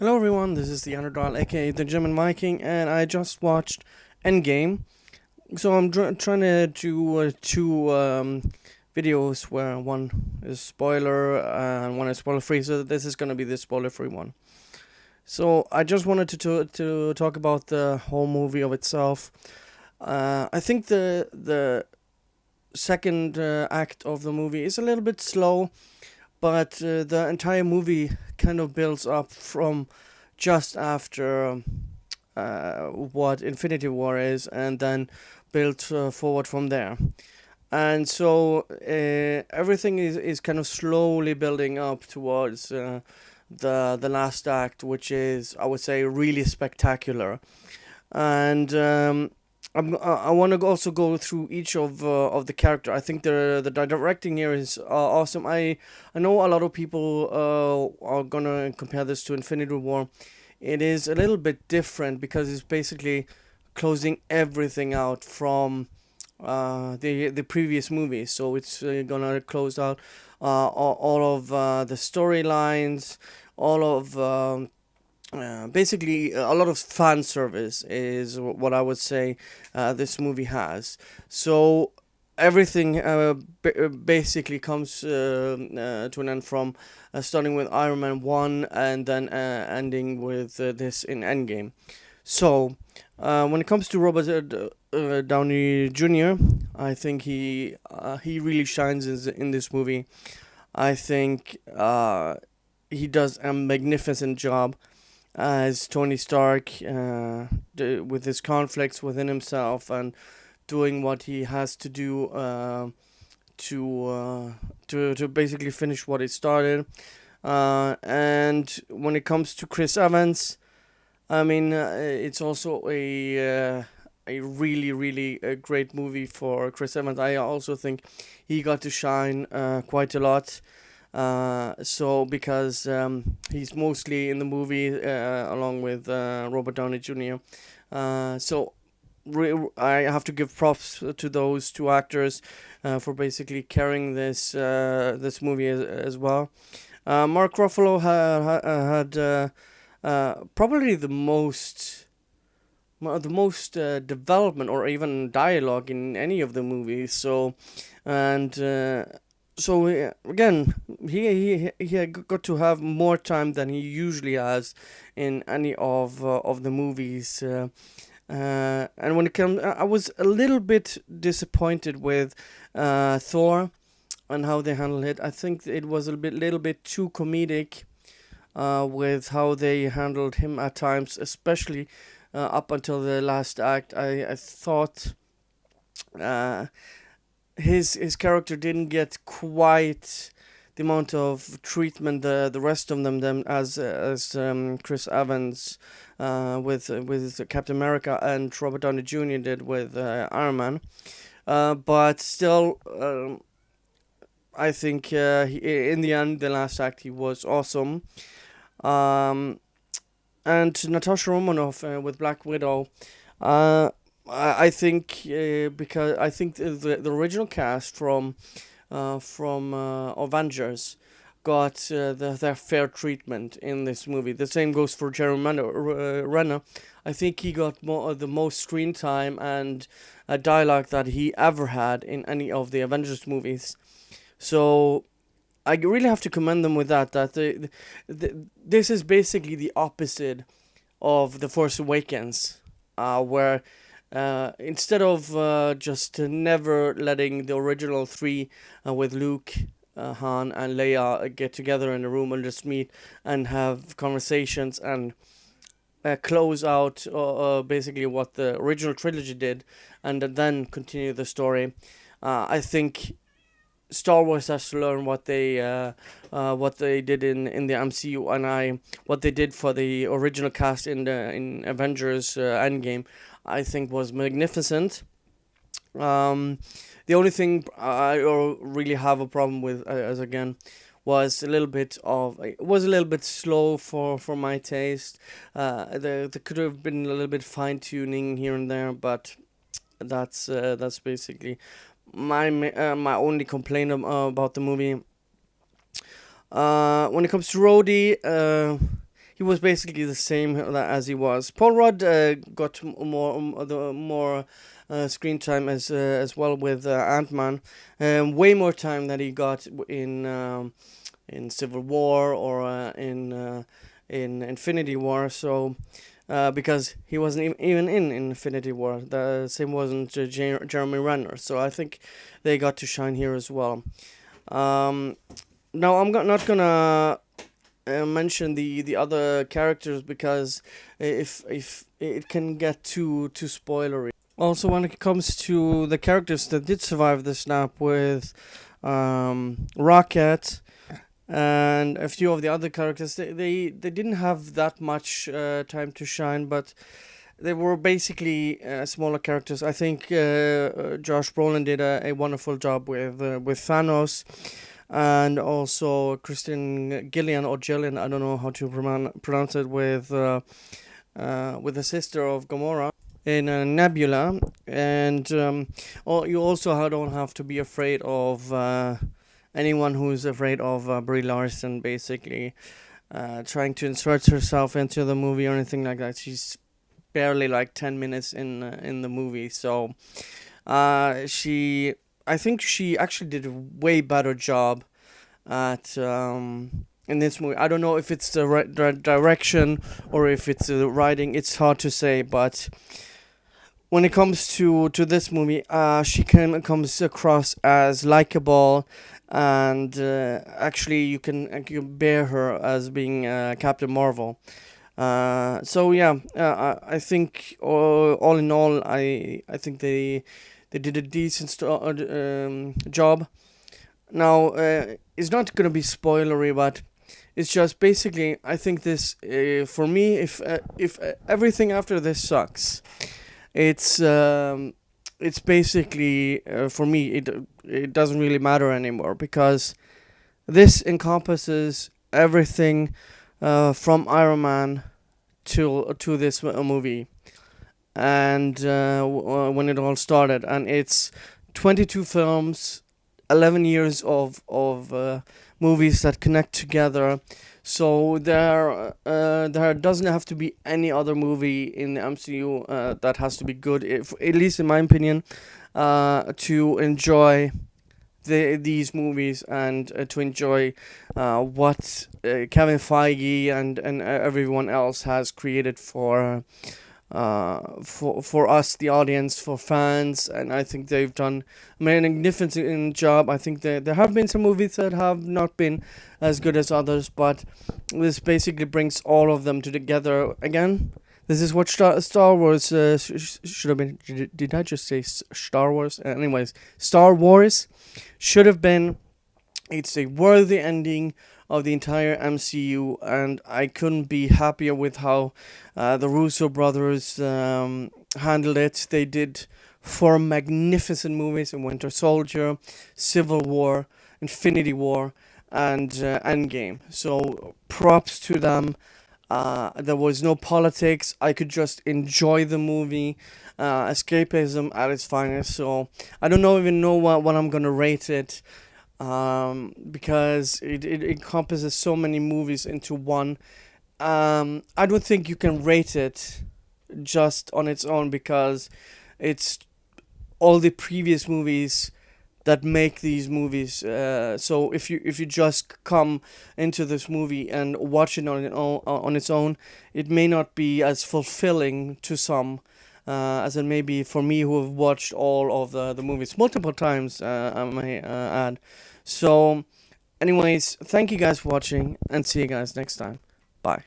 Hello everyone, this is the Underdog, aka the German Viking, and I just watched Endgame. So I'm trying to do two videos where one is spoiler and one is spoiler free. So this is gonna be the spoiler free one. So I just wanted to talk about the whole movie of itself. I think the second act of the movie is a little bit slow, but the entire movie kind of builds up from just after what Infinity War is, and then built forward from there. And so everything is kind of slowly building up towards the last act, which is, I would say, really spectacular. And I want to also go through each of the character. I think the directing here is awesome. I know a lot of people are gonna compare this to Infinity War. It is a little bit different because it's basically closing everything out from the previous movies. So it's gonna close out all of the storylines, all of basically a lot of fan service is what I would say this movie has. So everything basically comes to an end from starting with Iron Man 1 and then ending with this in Endgame. So when it comes to Robert Downey Jr., I think he really shines in this movie. I think he does a magnificent job as Tony Stark, with his conflicts within himself and doing what he has to do to basically finish what he started. And when it comes to Chris Evans, I mean, it's also a really great movie for Chris Evans. I also think he got to shine quite a lot. So because he's mostly in the movie along with Robert Downey Jr. So I have to give props to those two actors for basically carrying this movie as well. Mark Ruffalo had probably the most development or even dialogue in any of the movies. So and. So again, he had got to have more time than he usually has in any of the movies. And when it comes, I was a little bit disappointed with Thor and how they handled it. I think it was a little bit too comedic with how they handled him at times, especially up until the last act. I thought uh, his character didn't get quite the amount of treatment the rest of them as Chris Evans with Captain America and Robert Downey Jr. did with Iron Man. But still, I think in the end, the last act, he was awesome. Um, and Natasha Romanoff with Black Widow. Uh, I think because I think the original cast from Avengers got their fair treatment in this movie. The same goes for Jeremy Renner. I think he got the most screen time and a dialogue that he ever had in any of the Avengers movies. So I really have to commend them with that. That this is basically the opposite of The Force Awakens, where instead of just never letting the original three with Luke, Han, and Leia get together in a room and just meet and have conversations and close out basically what the original trilogy did and then continue the story. I think Star Wars has to learn what they did in the MCU and what they did for the original cast in Avengers Endgame. I think was magnificent. Um, the only thing I really have a problem with, as again, was a little bit of it was a little bit slow for my taste. There could have been a little bit fine tuning here and there, but that's basically my only complaint about the movie. When it comes to Rhodey, he was basically the same as he was. Paul Rudd got more screen time as well with Ant-Man, way more time than he got in Civil War or in Infinity War. So because he wasn't even in Infinity War, the same wasn't Jeremy Renner. So I think they got to shine here as well. Um, Now not gonna mention the other characters because if it can get too spoilery. Also, when it comes to the characters that did survive the snap with Rocket and a few of the other characters, they didn't have that much time to shine, but they were basically smaller characters. I think Josh Brolin did a wonderful job with Thanos, and also Kristen Gillian or Gillian, I don't know how to pronounce it, with the sister of Gamora in Nebula, and you also don't have to be afraid of anyone who's afraid of Brie Larson, basically trying to insert herself into the movie or anything like that. She's barely like 10 minutes in the movie, so I think she actually did a way better job at in this movie. I don't know if it's the right direction or if it's the writing. It's hard to say, but when it comes to this movie, she comes across as likable, and actually you can bear her as being Captain Marvel. So yeah, I think all in all, I think they did a decent job. Now, it's not gonna be spoilery, but it's just basically I think this for me, if everything after this sucks, it's it's basically for me it doesn't really matter anymore because this encompasses everything from Iron Man to this movie, and when it all started, and it's 22 films, 11 years of movies that connect together. So there doesn't have to be any other movie in the MCU that has to be good, if, at least in my opinion, to enjoy these movies and to enjoy what Kevin Feige and everyone else has created for us, the audience, for fans, and I think they've done a magnificent job. I think there have been some movies that have not been as good as others, but this basically brings all of them together again. This is what Star Wars should have been. Did I just say Star Wars? Anyways, Star Wars should have been. It's a worthy ending of the entire MCU, and I couldn't be happier with how the Russo brothers handled it. They did four magnificent movies in Winter Soldier, Civil War, Infinity War, and Endgame. So props to them. There was no politics. I could just enjoy the movie. Escapism at its finest. So I don't even know what I'm gonna rate it. Because it encompasses so many movies into one. I don't think you can rate it just on its own because it's all the previous movies that make these movies. So if you just come into this movie and watch it on its own, it may not be as fulfilling to some. As it may be for me, who have watched all of the movies multiple times, I may add. So, anyways, thank you guys for watching, and see you guys next time. Bye.